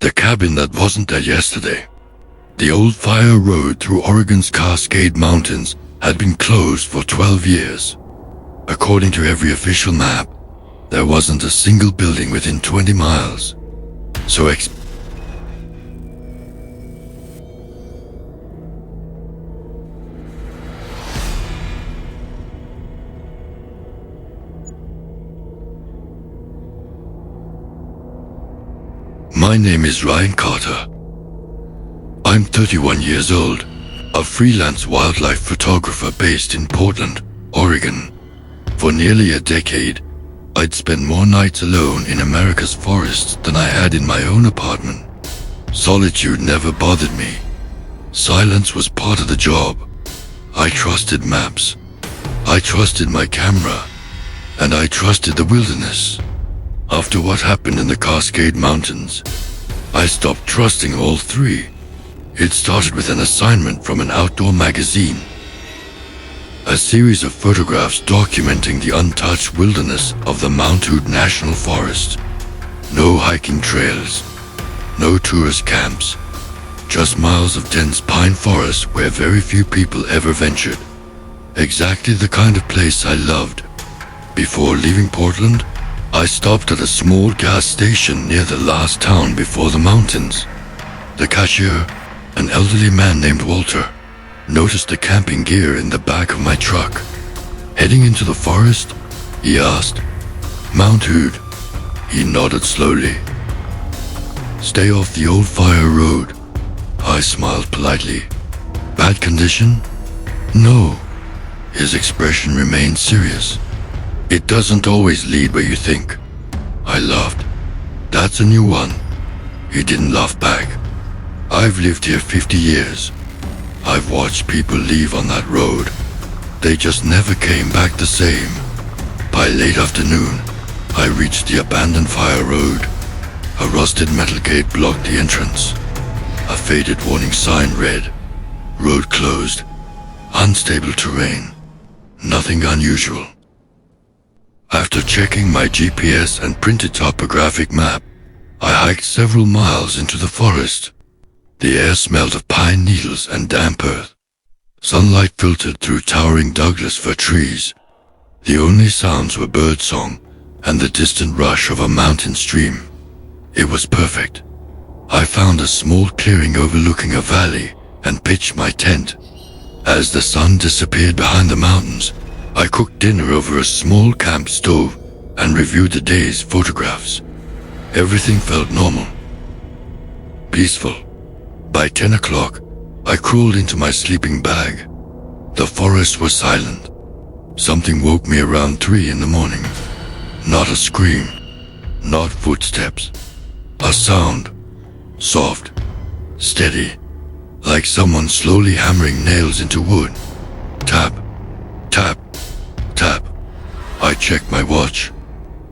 The cabin that wasn't there yesterday. The old fire road through Oregon's Cascade Mountains had been closed for 12 years. According to every official map, there wasn't a single building within 20 miles. So My name is Ryan Carter. I'm 31 years old, a freelance wildlife photographer based in Portland, Oregon. For nearly a decade, I'd spent more nights alone in America's forests than I had in my own apartment. Solitude never bothered me. Silence was part of the job. I trusted maps. I trusted my camera. And I trusted the wilderness. After what happened in the Cascade Mountains, I stopped trusting all three. It started with an assignment from an outdoor magazine. A series of photographs documenting the untouched wilderness of the Mount Hood National Forest. No hiking trails, no tourist camps, just miles of dense pine forest where very few people ever ventured. Exactly the kind of place I loved. Before leaving Portland, I stopped at a small gas station near the last town before the mountains. The cashier, an elderly man named Walter, noticed the camping gear in the back of my truck. Heading into the forest, he asked, "Mount Hood?" He nodded slowly. "Stay off the old fire road." I smiled politely. "Bad condition?" "No." His expression remained serious. "It doesn't always lead where you think." I laughed. "That's a new one." He didn't laugh back. "I've lived here 50 years. I've watched people leave on that road. They just never came back the same." By late afternoon, I reached the abandoned fire road. A rusted metal gate blocked the entrance. A faded warning sign read, "Road closed. Unstable terrain. Nothing unusual." After checking my GPS and printed topographic map, I hiked several miles into the forest. The air smelled of pine needles and damp earth. Sunlight filtered through towering Douglas fir trees. The only sounds were birdsong and the distant rush of a mountain stream. It was perfect. I found a small clearing overlooking a valley and pitched my tent. As the sun disappeared behind the mountains, I cooked dinner over a small camp stove and reviewed the day's photographs. Everything felt normal. Peaceful. By 10 o'clock, I crawled into my sleeping bag. The forest was silent. Something woke me around 3 in the morning. Not a scream. Not footsteps. A sound. Soft. Steady. Like someone slowly hammering nails into wood. Tap. Tap. Tap. I checked my watch.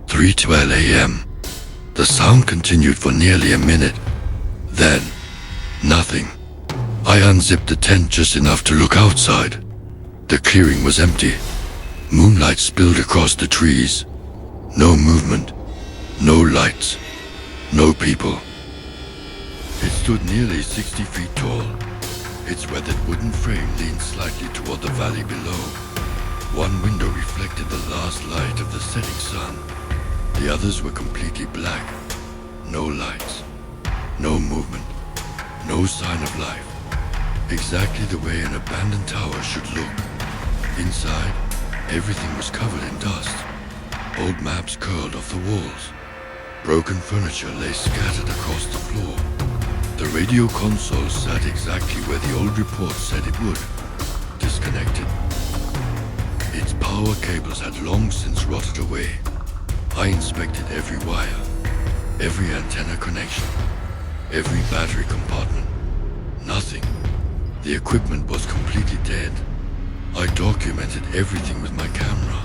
3:12 a.m. The sound continued for nearly a minute. Then, nothing. I unzipped the tent just enough to look outside. The clearing was empty. Moonlight spilled across the trees. No movement. No lights. No people. It stood nearly 60 feet tall. Its weathered wooden frame leaned slightly toward the valley below. One window reflected the last light of the setting sun. The others were completely black. No lights. No movement. No sign of life. Exactly the way an abandoned tower should look. Inside, everything was covered in dust. Old maps curled off the walls. Broken furniture lay scattered across the floor. The radio console sat exactly where the old report said it would. Disconnected. Its power cables had long since rotted away. I inspected every wire, every antenna connection, every battery compartment. Nothing. The equipment was completely dead. I documented everything with my camera.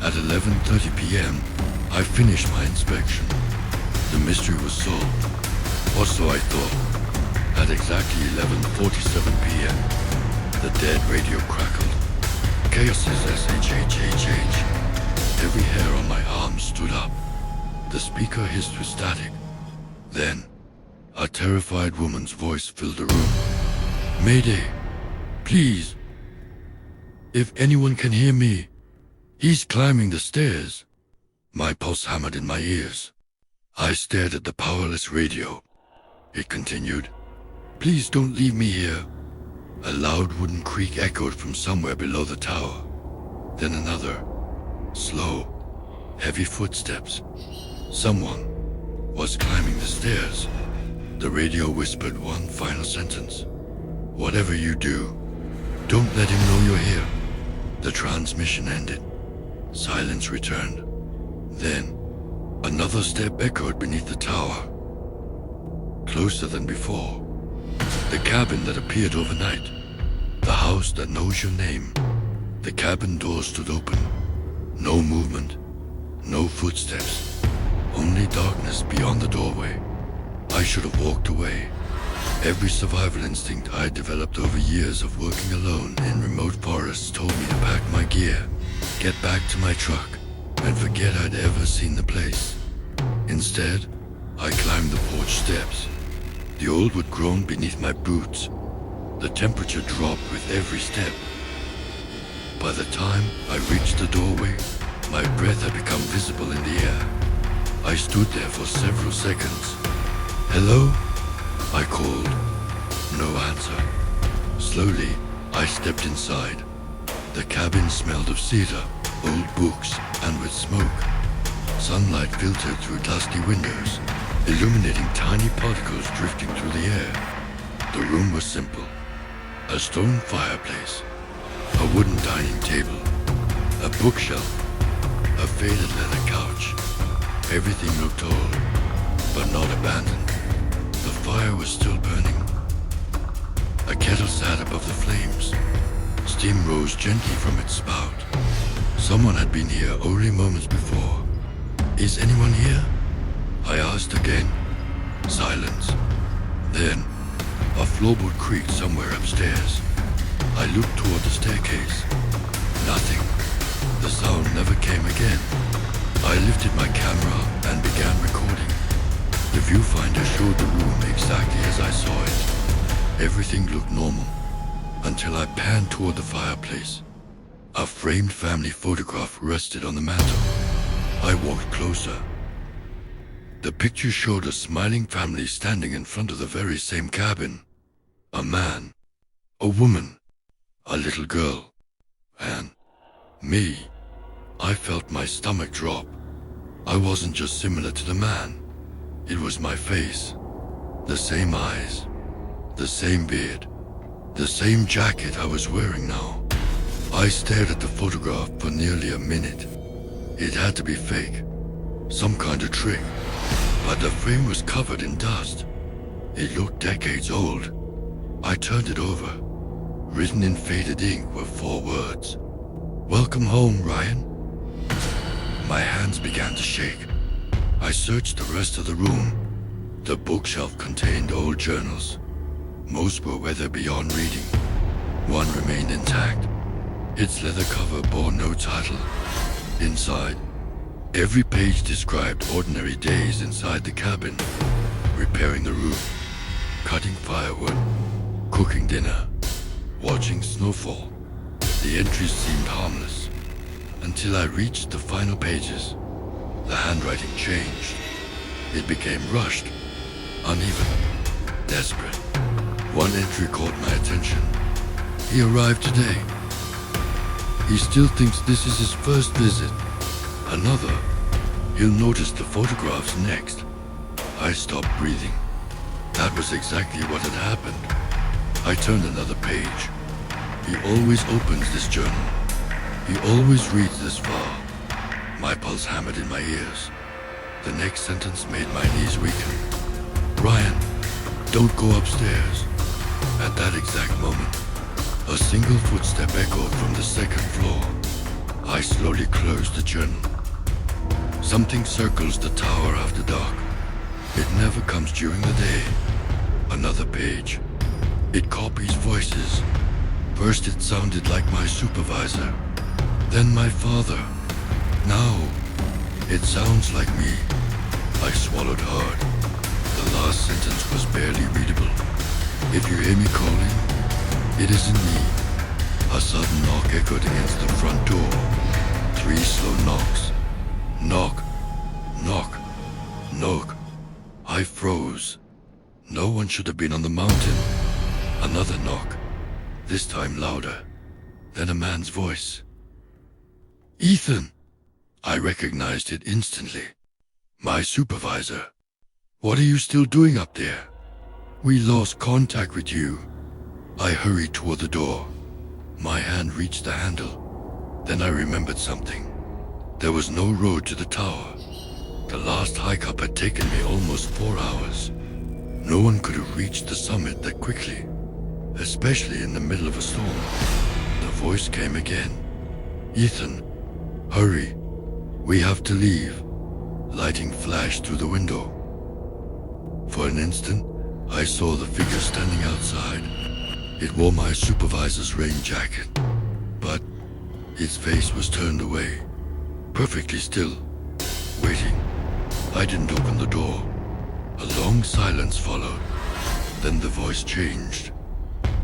At 11:30 p.m., I finished my inspection. The mystery was solved. Or so I thought. At exactly 11:47 p.m., the dead radio crackled. KSSSHHHH. Every hair on my arm stood up. The speaker hissed with static. Then, A terrified woman's voice filled the room. Mayday! Please! If anyone can hear me, he's climbing the stairs. My pulse hammered in my ears. I stared at the powerless radio. It continued. Please don't leave me here. A loud wooden creak echoed from somewhere below the tower. Then another. Slow, heavy footsteps. Someone was climbing the stairs. The radio whispered one final sentence. Whatever you do, don't let him know you're here. The transmission ended. Silence returned. Then, another step echoed beneath the tower. Closer than before. The cabin that appeared overnight. The house that knows your name. The cabin door stood open. No movement. No footsteps. Only darkness beyond the doorway. I should have walked away. Every survival instinct I had developed over years of working alone in remote forests told me to pack my gear, get back to my truck, and forget I'd ever seen the place. Instead, I climbed the porch steps. The old wood groaned beneath my boots. The temperature dropped with every step. By the time I reached the doorway, my breath had become visible in the air. I stood there for several seconds. Hello? I called. No answer. Slowly, I stepped inside. The cabin smelled of cedar, old books, and with smoke. Sunlight filtered through dusty windows, illuminating tiny particles drifting through the air. The room was simple. A stone fireplace, a wooden dining table, a bookshelf, a faded leather couch. Everything looked old, but not abandoned. The fire was still burning. A kettle sat above the flames. Steam rose gently from its spout. Someone had been here only moments before. Is anyone here? I asked again. Silence. Then, a floorboard creaked somewhere upstairs. I looked toward the staircase. Nothing. The sound never came again. I lifted my camera and began recording. The viewfinder showed the room exactly as I saw it. Everything looked normal, until I panned toward the fireplace. A framed family photograph rested on the mantel. I walked closer. The picture showed a smiling family standing in front of the very same cabin. A man, a woman, a little girl, and me. I felt my stomach drop. I wasn't just similar to the man. It was my face. The same eyes. The same beard. The same jacket I was wearing now. I stared at the photograph for nearly a minute. It had to be fake. Some kind of trick. But the frame was covered in dust. It looked decades old. I turned it over. Written in faded ink were 4 words. Welcome home, Ryan. My hands began to shake. I searched the rest of the room. The bookshelf contained old journals. Most were weathered beyond reading. One remained intact. Its leather cover bore no title. Inside, every page described ordinary days inside the cabin. Repairing the roof, cutting firewood, cooking dinner, watching snowfall. The entries seemed harmless, until I reached the final pages. The handwriting changed. It became rushed, uneven, desperate. One entry caught my attention. He arrived today. He still thinks this is his first visit. Another, he'll notice the photographs next. I stopped breathing. That was exactly what had happened. I turned another page. He always opens this journal. He always reads this far. My pulse hammered in my ears. The next sentence made my knees weaken. Ryan, don't go upstairs. At that exact moment, a single footstep echoed from the second floor. I slowly closed the journal. Something circles the tower after dark. It never comes during the day. Another page. It copies voices. First it sounded like my supervisor, then my father. Now, it sounds like me. I swallowed hard. The last sentence was barely readable. If you hear me calling, it isn't me. A sudden knock echoed against the front door. 3 slow knocks. Knock, knock, knock. I froze. No one should have been on the mountain. Another knock, this time louder. Then a man's voice. Ethan! I recognized it instantly. My supervisor. What are you still doing up there? We lost contact with you. I hurried toward the door. My hand reached the handle. Then I remembered something. There was no road to the tower. The last hike up had taken me almost 4 hours. No one could have reached the summit that quickly, especially in the middle of a storm. The voice came again. Ethan, hurry. We have to leave. Lighting flashed through the window. For an instant, I saw the figure standing outside. It wore my supervisor's rain jacket, but its face was turned away, perfectly still, waiting. I didn't open the door. A long silence followed. Then the voice changed.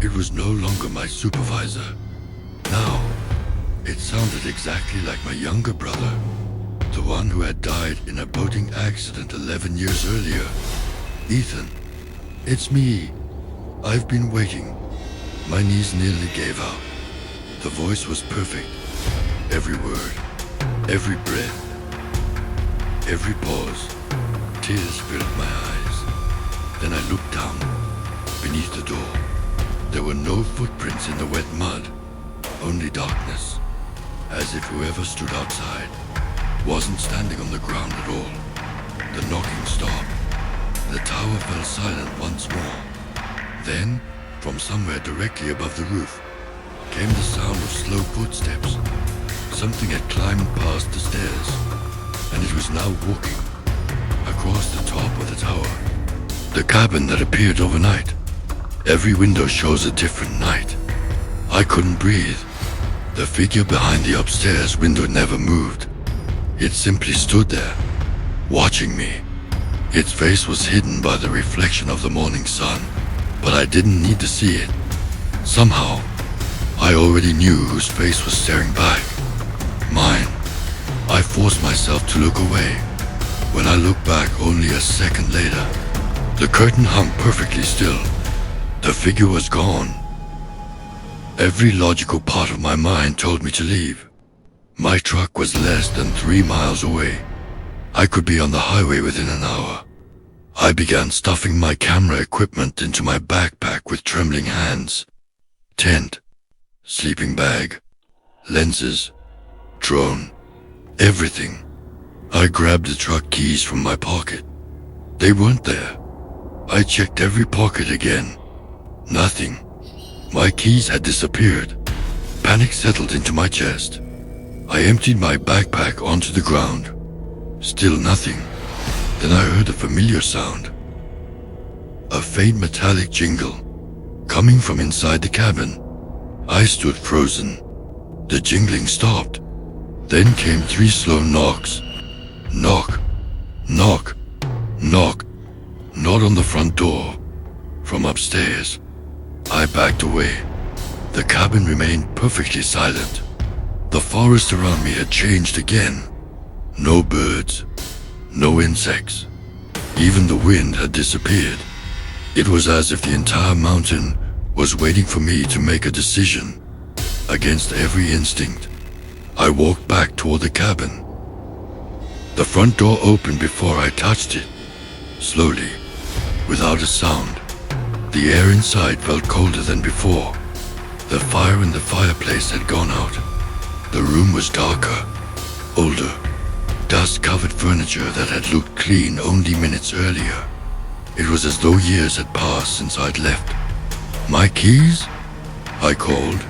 It was no longer my supervisor. Now, it sounded exactly like my younger brother, the one who had died in a boating accident 11 years earlier. Ethan, it's me. I've been waiting. My knees nearly gave out. The voice was perfect. Every word, every breath, every pause. Tears filled my eyes. Then I looked down. Beneath the door, there were no footprints in the wet mud, only darkness, as if whoever stood outside wasn't standing on the ground at all. The knocking stopped. The tower fell silent once more. Then, from somewhere directly above the roof, came the sound of slow footsteps. Something had climbed past the stairs, and it was now walking across the top of the tower. The cabin that appeared overnight. Every window shows a different night. I couldn't breathe. The figure behind the upstairs window never moved. It simply stood there, watching me. Its face was hidden by the reflection of the morning sun, but I didn't need to see it. Somehow, I already knew whose face was staring back. Mine. I forced myself to look away. When I looked back only a second later, the curtain hung perfectly still. The figure was gone. Every logical part of my mind told me to leave. My truck was less than 3 miles away. I could be on the highway within an hour. I began stuffing my camera equipment into my backpack with trembling hands. Tent, sleeping bag, lenses, drone, everything. I grabbed the truck keys from my pocket. They weren't there. I checked every pocket again. Nothing. My keys had disappeared. Panic settled into my chest. I emptied my backpack onto the ground. Still nothing. Then I heard a familiar sound. A faint metallic jingle, coming from inside the cabin. I stood frozen. The jingling stopped. Then came 3 slow knocks. Knock, knock, knock. Not on the front door. From upstairs. I backed away. The cabin remained perfectly silent. The forest around me had changed again. No birds, no insects. Even the wind had disappeared. It was as if the entire mountain was waiting for me to make a decision. Against every instinct, I walked back toward the cabin. The front door opened before I touched it. Slowly, without a sound. The air inside felt colder than before. The fire in the fireplace had gone out. The room was darker, older. Dust-covered furniture that had looked clean only minutes earlier. It was as though years had passed since I'd left. My keys? I called.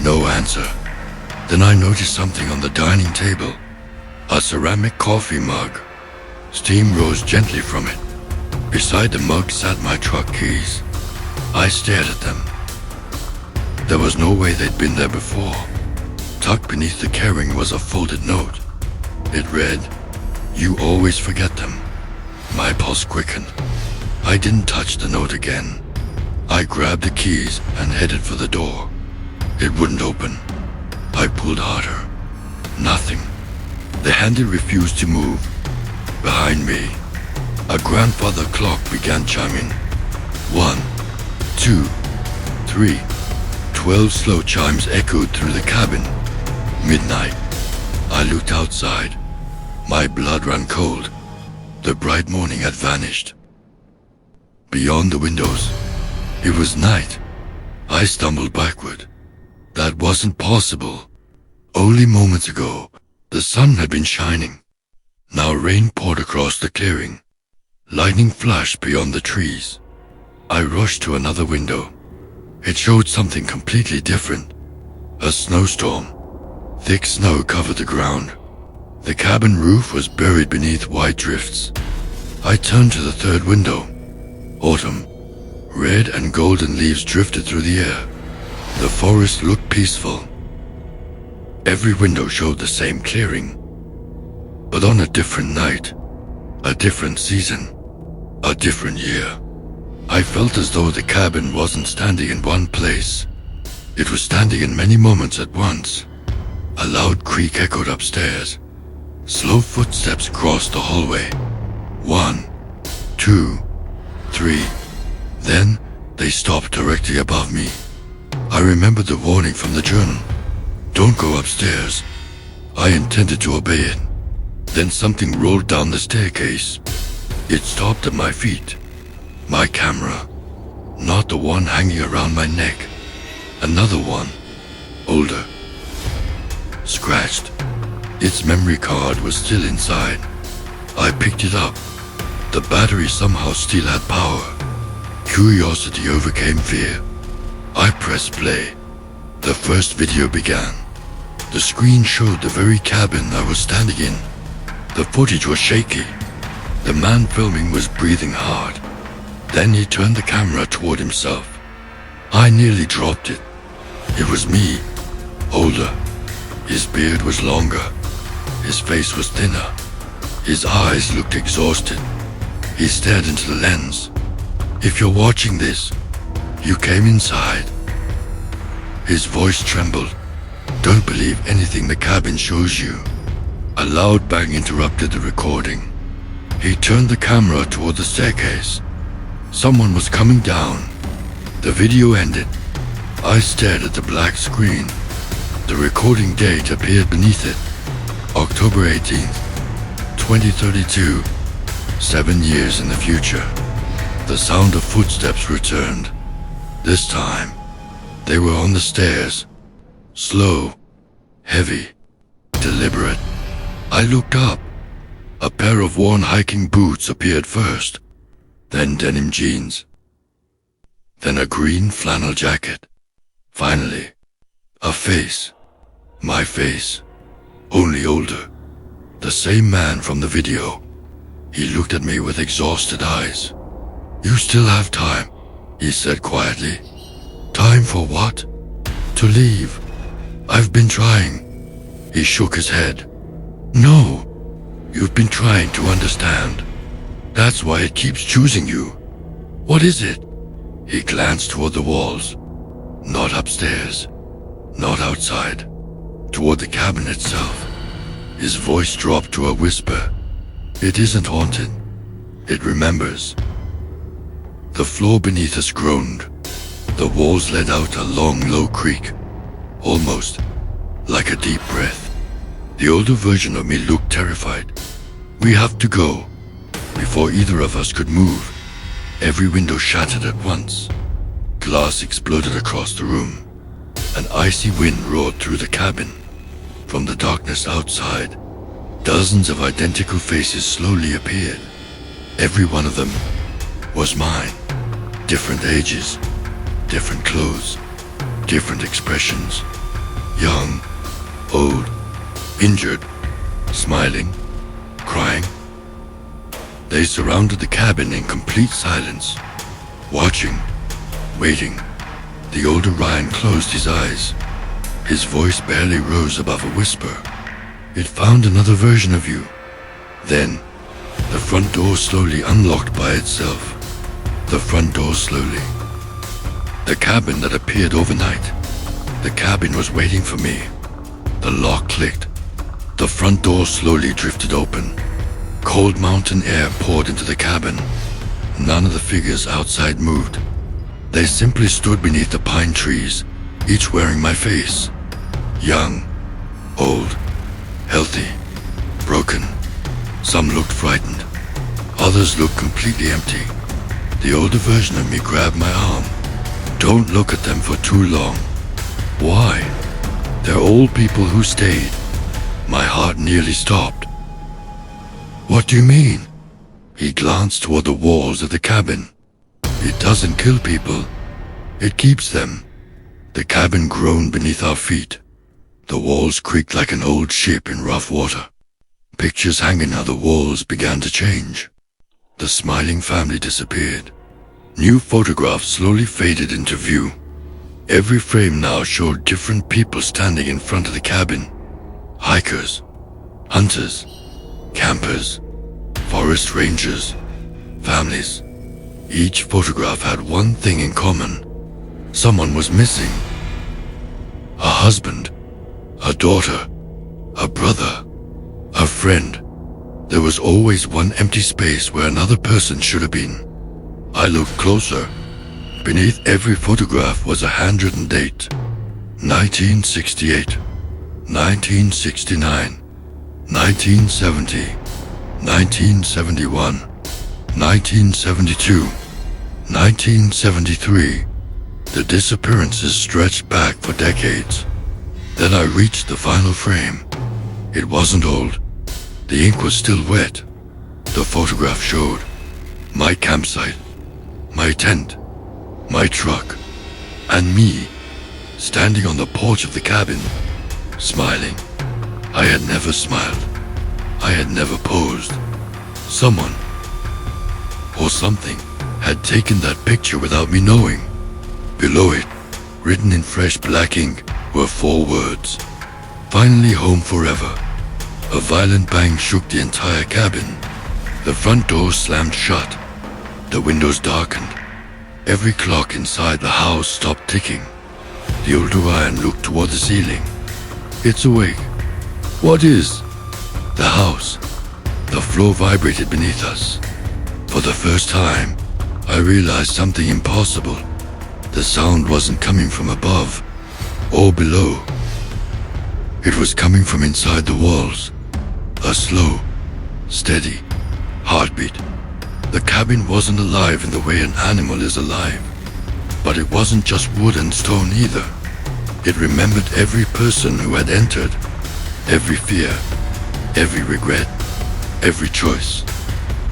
No answer. Then I noticed something on the dining table. A ceramic coffee mug. Steam rose gently from it. Beside the mug sat my truck keys. I stared at them. There was no way they'd been there before. Tucked beneath the carrying was a folded note. It read, "You always forget them." My pulse quickened. I didn't touch the note again. I grabbed the keys and headed for the door. It wouldn't open. I pulled harder. Nothing. The handle refused to move. Behind me, a grandfather clock began chiming. 1, 2, 3. 12 slow chimes echoed through the cabin. Midnight. I looked outside. My blood ran cold. The bright morning had vanished. Beyond the windows, it was night. I stumbled backward. That wasn't possible. Only moments ago, the sun had been shining. Now rain poured across the clearing. Lightning flashed beyond the trees. I rushed to another window. It showed something completely different. A snowstorm. Thick snow covered the ground. The cabin roof was buried beneath white drifts. I turned to the third window. Autumn. Red and golden leaves drifted through the air. The forest looked peaceful. Every window showed the same clearing, but on a different night, a different season, a different year. I felt as though the cabin wasn't standing in one place. It was standing in many moments at once. A loud creak echoed upstairs. Slow footsteps crossed the hallway. 1, 2, 3. Then they stopped directly above me. I remembered the warning from the journal. Don't go upstairs. I intended to obey it. Then something rolled down the staircase. It stopped at my feet. My camera. Not the one hanging around my neck. Another one. Older. Scratched. Its memory card was still inside. I picked it up. The battery somehow still had power. Curiosity overcame fear. I pressed play. The first video began. The screen showed the very cabin I was standing in. The footage was shaky. The man filming was breathing hard. Then he turned the camera toward himself. I nearly dropped it. It was me, older. His beard was longer. His face was thinner. His eyes looked exhausted. He stared into the lens. If you're watching this, you came inside. His voice trembled. Don't believe anything the cabin shows you. A loud bang interrupted the recording. He turned the camera toward the staircase. Someone was coming down. The video ended. I stared at the black screen. The recording date appeared beneath it. October 18th, 2032. 7 years in the future. The sound of footsteps returned. This time, they were on the stairs. Slow, heavy, deliberate. I looked up. A pair of worn hiking boots appeared first, then denim jeans, then a green flannel jacket. Finally, a face. My face, only older. The same man from the video. He looked at me with exhausted eyes. You still have time, he said quietly. Time for what? To leave. I've been trying. He shook his head. No, you've been trying to understand. That's why it keeps choosing you. What is it? He glanced toward the walls. Not upstairs. Not outside. Toward the cabin itself. His voice dropped to a whisper. It isn't haunted. It remembers. The floor beneath us groaned. The walls let out a long, low creak. Almost like a deep breath. The older version of me looked terrified. We have to go. Before either of us could move, every window shattered at once. Glass exploded across the room. An icy wind roared through the cabin. From the darkness outside, dozens of identical faces slowly appeared. Every one of them was mine. Different ages, different clothes, different expressions. Young, old, injured, smiling, crying. They surrounded the cabin in complete silence, watching, waiting. The older Ryan closed his eyes. His voice barely rose above a whisper. It found another version of you. Then, the front door slowly unlocked by itself. the front door slowly. The cabin that appeared overnight. The cabin was waiting for me. The lock clicked. The front door slowly drifted open. Cold mountain air poured into the cabin. None of the figures outside moved. They simply stood beneath the pine trees, each wearing my face. Young, old, healthy, broken. Some looked frightened. Others looked completely empty. The older version of me grabbed my arm. Don't look at them for too long. Why? They're old people who stayed. My heart nearly stopped. What do you mean? He glanced toward the walls of the cabin. It doesn't kill people. It keeps them. The cabin groaned beneath our feet. The walls creaked like an old ship in rough water. Pictures hanging on the walls began to change. The smiling family disappeared. New photographs slowly faded into view. Every frame now showed different people standing in front of the cabin. Hikers, hunters, campers, forest rangers, families. Each photograph had one thing in common. Someone was missing. A husband, a daughter, a brother, a friend. There was always one empty space where another person should have been. I looked closer. Beneath every photograph was a handwritten date. 1968, 1969, 1970, 1971, 1972, 1973. The disappearances stretched back for decades. Then I reached the final frame. It wasn't old. The ink was still wet. The photograph showed my campsite, my tent, my truck, and me standing on the porch of the cabin, smiling. I had never smiled. I had never posed. Someone or something had taken that picture without me knowing. Below it, written in fresh black ink, were 4 words. Finally home forever. A violent bang shook the entire cabin. The front door slammed shut. The windows darkened. Every clock inside the house stopped ticking. The older Ryan looked toward the ceiling. It's awake. What is? The house. The floor vibrated beneath us. For the first time, I realized something impossible. The sound wasn't coming from above or below. It was coming from inside the walls. A slow, steady heartbeat. The cabin wasn't alive in the way an animal is alive. But it wasn't just wood and stone either. It remembered every person who had entered, every fear, every regret, every choice.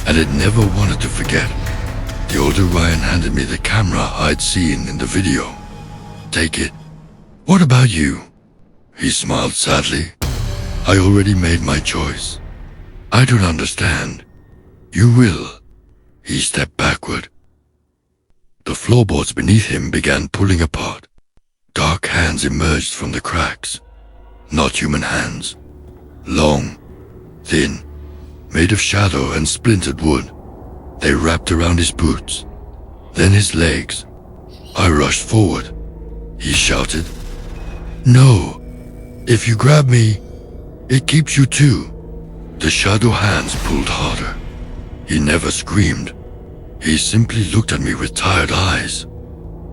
And it never wanted to forget. The older Ryan handed me the camera I'd seen in the video. Take it. What about you? He smiled sadly. I already made my choice. I don't understand. You will. He stepped backward. The floorboards beneath him began pulling apart. Dark hands emerged from the cracks. Not human hands. Long, thin, made of shadow and splintered wood. They wrapped around his boots, then his legs. I rushed forward. He shouted, "No! If you grab me, it keeps you too." The shadow hands pulled harder. He never screamed. He simply looked at me with tired eyes.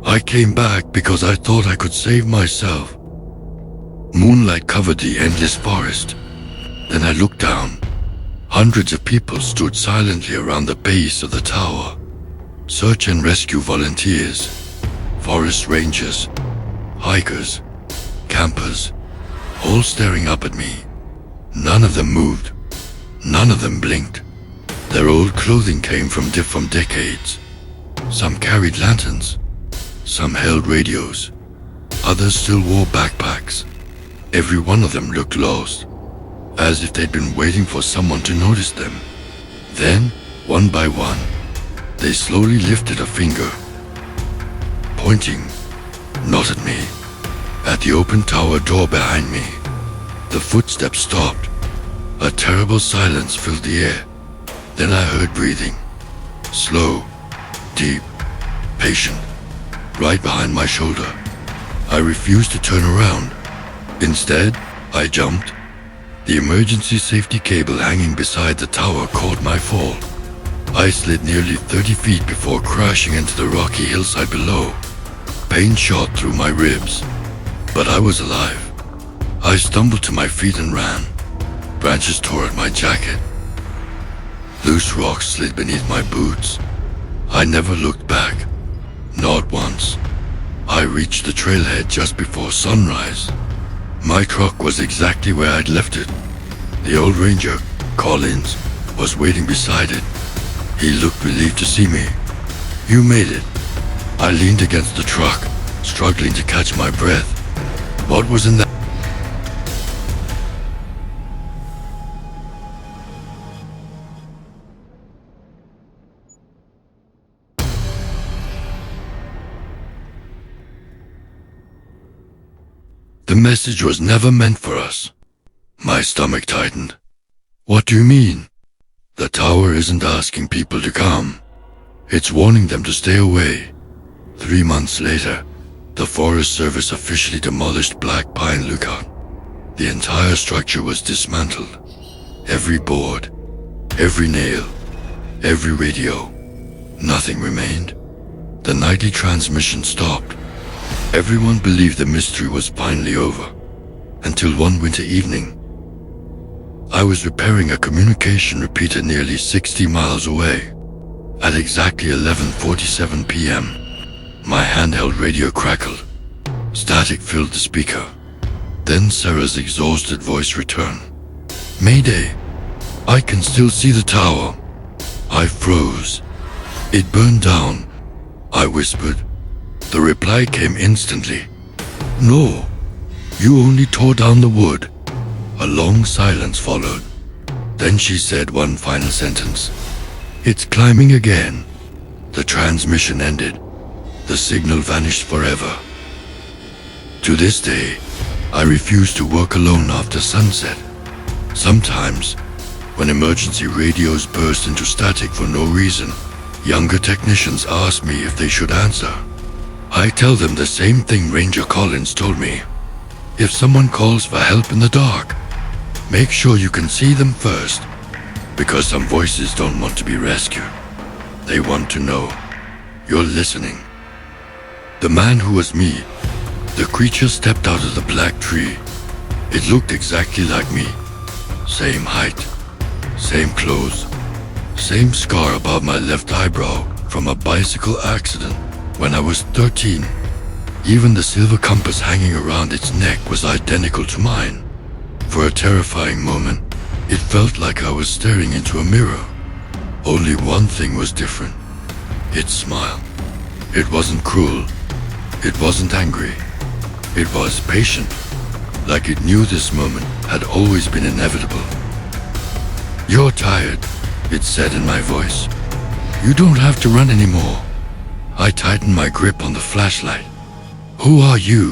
I came back because I thought I could save myself. Moonlight covered the endless forest. Then I looked down. Hundreds of people stood silently around the base of the tower. Search and rescue volunteers, forest rangers, hikers, campers, all staring up at me. None of them moved. None of them blinked. Their old clothing came from decades. Some carried lanterns. Some held radios. Others still wore backpacks. Every one of them looked lost, as if they'd been waiting for someone to notice them. Then, one by one, they slowly lifted a finger, pointing, not at me, at the open tower door behind me. The footsteps stopped. A terrible silence filled the air. Then I heard breathing. Slow, deep, patient, right behind my shoulder. I refused to turn around. Instead, I jumped. The emergency safety cable hanging beside the tower caught my fall. I slid nearly 30 feet before crashing into the rocky hillside below. Pain shot through my ribs, but I was alive. I stumbled to my feet and ran. Branches tore at my jacket. Loose rocks slid beneath my boots. I never looked back, not once. I reached the trailhead just before sunrise. My truck was exactly where I'd left it. The old ranger, Collins, was waiting beside it. He looked relieved to see me. "You made it." I leaned against the truck, struggling to catch my breath. What was in that? The message was never meant for us. My stomach tightened. What do you mean? The tower isn't asking people to come. It's warning them to stay away. 3 months later, the Forest Service officially demolished Black Pine Lookout. The entire structure was dismantled. Every board, every nail, every radio. Nothing remained. The nightly transmission stopped. Everyone believed the mystery was finally over, until one winter evening. I was repairing a communication repeater nearly 60 miles away. At exactly 11:47 p.m., my handheld radio crackled. Static filled the speaker. Then Sarah's exhausted voice returned. "Mayday! I can still see the tower." I froze. "It burned down," I whispered. The reply came instantly. "No, you only tore down the wood." A long silence followed. Then she said one final sentence. "It's climbing again." The transmission ended. The signal vanished forever. To this day, I refuse to work alone after sunset. Sometimes, when emergency radios burst into static for no reason, younger technicians ask me if they should answer. I tell them the same thing Ranger Collins told me. If someone calls for help in the dark, make sure you can see them first, because some voices don't want to be rescued. They want to know you're listening. The man who was me, the creature stepped out of the black tree. It looked exactly like me. Same height, same clothes, same scar above my left eyebrow from a bicycle accident when I was 13. Even the silver compass hanging around its neck was identical to mine. For a terrifying moment, it felt like I was staring into a mirror. Only one thing was different. Its smile. It wasn't cruel. It wasn't angry. It was patient, like it knew this moment had always been inevitable. "You're tired," it said in my voice. "You don't have to run anymore." I tightened my grip on the flashlight. "Who are you?"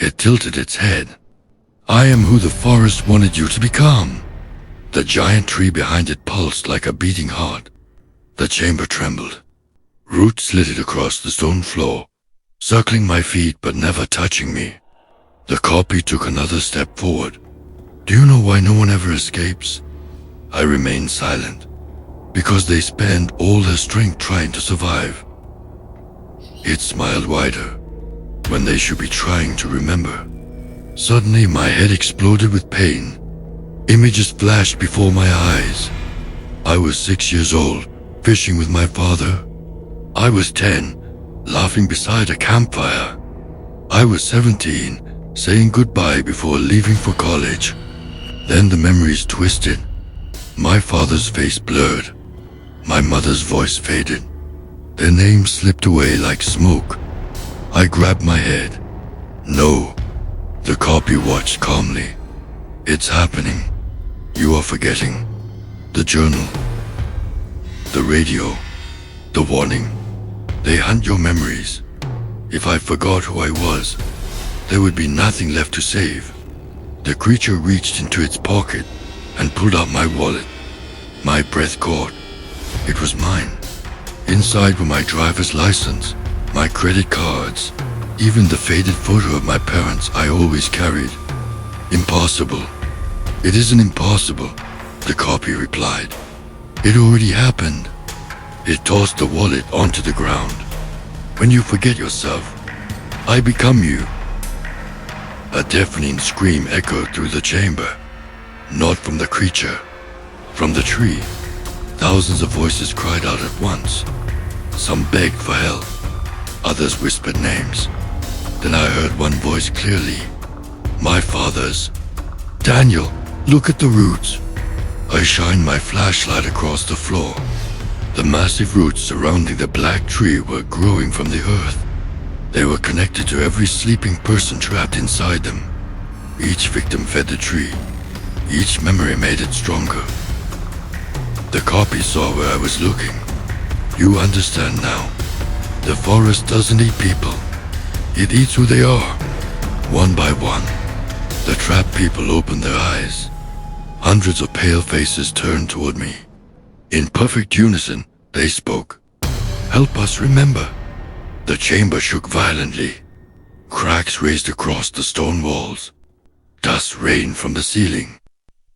It tilted its head. "I am who the forest wanted you to become." The giant tree behind it pulsed like a beating heart. The chamber trembled. Roots slitted across the stone floor, circling my feet but never touching me. The copy took another step forward. "Do you know why no one ever escapes?" I remained silent. "Because they spend all their strength trying to survive." It smiled wider, when they should be trying to remember. Suddenly my head exploded with pain. Images flashed before my eyes. I was 6 years old, fishing with my father. I was 10, laughing beside a campfire. I was 17, saying goodbye before leaving for college. Then the memories twisted. My father's face blurred. My mother's voice faded. Their names slipped away like smoke. I grabbed my head. "No." The copy watched calmly. "It's happening. You are forgetting. The journal. The radio. The warning. They hunt your memories. If I forgot who I was, there would be nothing left to save." The creature reached into its pocket and pulled out my wallet. My breath caught. It was mine. Inside were my driver's license, my credit cards, even the faded photo of my parents I always carried. Impossible. It isn't impossible, the copy replied. It already happened. It tossed the wallet onto the ground. When you forget yourself, I become you. A deafening scream echoed through the chamber. Not from the creature, from the tree. Thousands of voices cried out at once. Some begged for help, others whispered names. Then I heard one voice clearly, my father's. Daniel, look at the roots. I shined my flashlight across the floor. The massive roots surrounding the black tree were growing from the earth. They were connected to every sleeping person trapped inside them. Each victim fed the tree. Each memory made it stronger. The copy saw where I was looking. You understand now. The forest doesn't eat people. It eats who they are. One by one, the trapped people opened their eyes. Hundreds of pale faces turned toward me. In perfect unison, they spoke. Help us remember. The chamber shook violently. Cracks raised across the stone walls. Dust rained from the ceiling.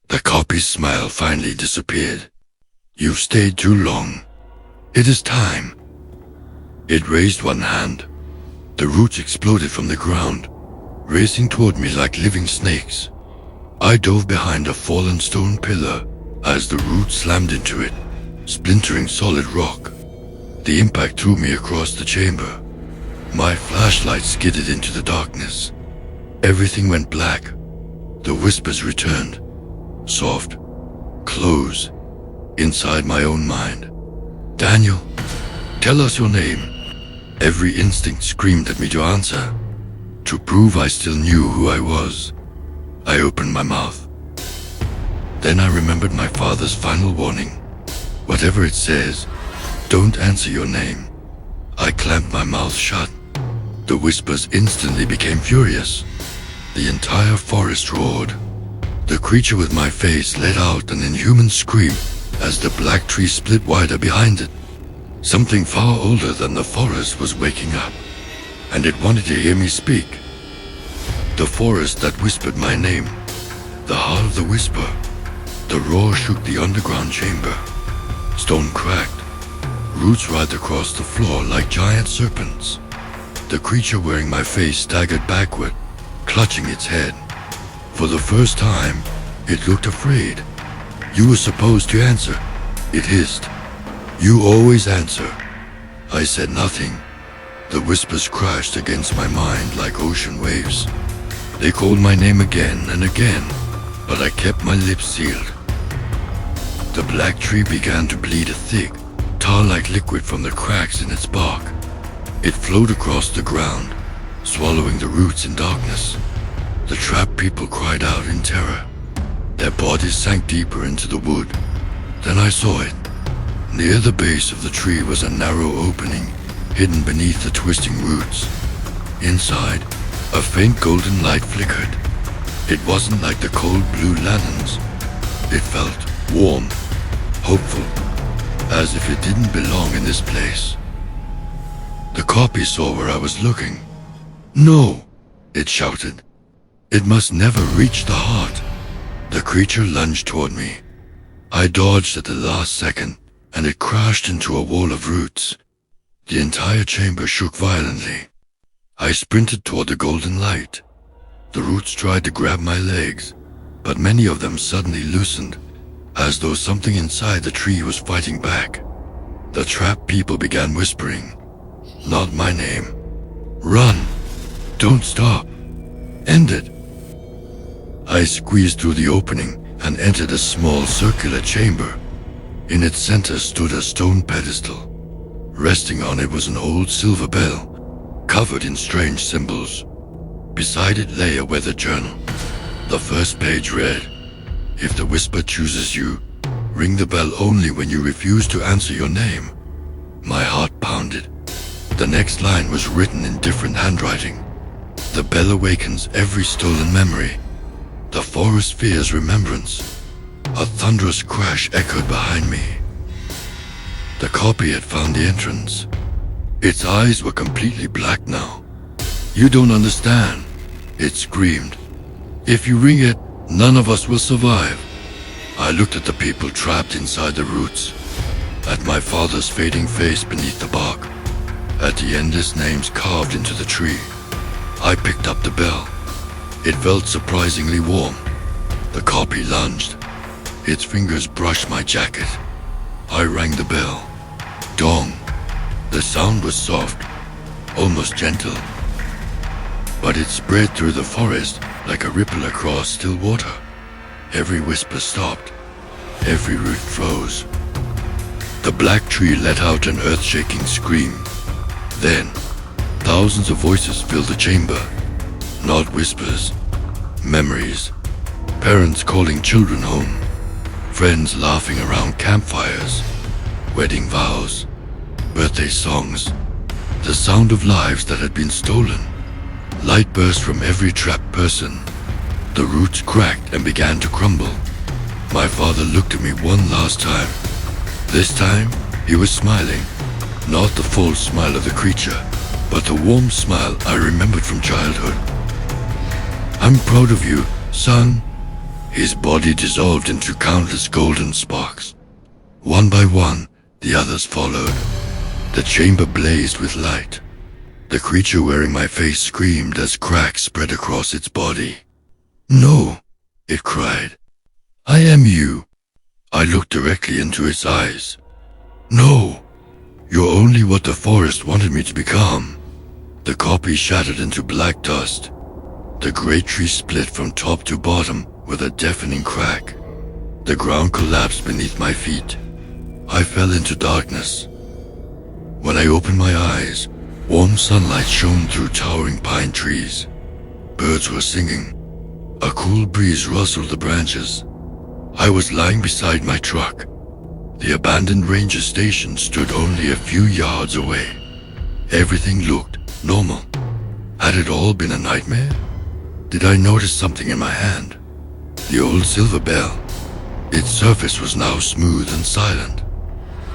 The copy's smile finally disappeared. You've stayed too long. It is time. It raised one hand. The roots exploded from the ground, racing toward me like living snakes. I dove behind a fallen stone pillar as the roots slammed into it, splintering solid rock. The impact threw me across the chamber. My flashlight skidded into the darkness. Everything went black. The whispers returned. Soft. Close. Inside my own mind. Daniel, tell us your name. Every instinct screamed at me to answer. To prove I still knew who I was, I opened my mouth. Then I remembered my father's final warning. Whatever it says, don't answer your name. I clamped my mouth shut. The whispers instantly became furious. The entire forest roared. The creature with my face let out an inhuman scream as the black tree split wider behind it. Something far older than the forest was waking up, and it wanted to hear me speak. The forest that whispered my name, the heart of the whisper. The roar shook the underground chamber. Stone cracked. Roots writhed across the floor like giant serpents. The creature wearing my face staggered backward, clutching its head. For the first time, it looked afraid. You were supposed to answer, it hissed. You always answer. I said nothing. The whispers crashed against my mind like ocean waves. They called my name again and again, but I kept my lips sealed. The black tree began to bleed a thick, tar-like liquid from the cracks in its bark. It flowed across the ground, swallowing the roots in darkness. The trapped people cried out in terror. Their bodies sank deeper into the wood. Then I saw it. Near the base of the tree was a narrow opening, hidden beneath the twisting roots. Inside, a faint golden light flickered. It wasn't like the cold blue lanterns. It felt warm, hopeful, as if it didn't belong in this place. The copy saw where I was looking. No, it shouted. It must never reach the heart. The creature lunged toward me. I dodged at the last second, and it crashed into a wall of roots. The entire chamber shook violently. I sprinted toward the golden light. The roots tried to grab my legs, but many of them suddenly loosened, as though something inside the tree was fighting back. The trapped people began whispering. Not my name. Run! Don't stop! End it! I squeezed through the opening and entered a small circular chamber. In its center stood a stone pedestal. Resting on it was an old silver bell, covered in strange symbols. Beside it lay a weathered journal. The first page read, "If the whisper chooses you, ring the bell only when you refuse to answer your name." My heart pounded. The next line was written in different handwriting. "The bell awakens every stolen memory. The forest fears remembrance." A thunderous crash echoed behind me. The copy had found the entrance. Its eyes were completely black now. "You don't understand," it screamed. "If you ring it, none of us will survive." I looked at the people trapped inside the roots, at my father's fading face beneath the bark, at the endless names carved into the tree. I picked up the bell. It felt surprisingly warm. The copy lunged. Its fingers brushed my jacket. I rang the bell. Dong. The sound was soft, almost gentle, but it spread through the forest like a ripple across still water. Every whisper stopped. Every root froze. The black tree let out an earth-shaking scream. Then, thousands of voices filled the chamber. Not whispers, memories. Parents calling children home. Friends laughing around campfires. Wedding vows. Birthday songs. The sound of lives that had been stolen. Light burst from every trapped person. The roots cracked and began to crumble. My father looked at me one last time. This time, he was smiling. Not the false smile of the creature, but the warm smile I remembered from childhood. "I'm proud of you, son." His body dissolved into countless golden sparks. One by one, the others followed. The chamber blazed with light. The creature wearing my face screamed as cracks spread across its body. "No," it cried. "I am you." I looked directly into its eyes. "No, you're only what the forest wanted me to become." The copy shattered into black dust. The great tree split from top to bottom with a deafening crack. The ground collapsed beneath my feet. I fell into darkness. When I opened my eyes, warm sunlight shone through towering pine trees. Birds were singing. A cool breeze rustled the branches. I was lying beside my truck. The abandoned ranger station stood only a few yards away. Everything looked normal. Had it all been a nightmare? Did I notice something in my hand? The old silver bell. Its surface was now smooth and silent.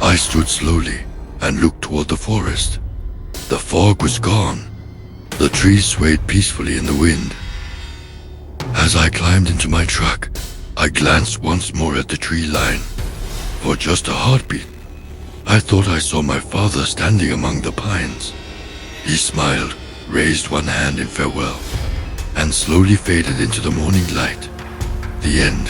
I stood slowly and looked toward the forest. The fog was gone. The trees swayed peacefully in the wind. As I climbed into my truck, I glanced once more at the tree line. For just a heartbeat, I thought I saw my father standing among the pines. He smiled, raised one hand in farewell, and slowly faded into the morning light. The end.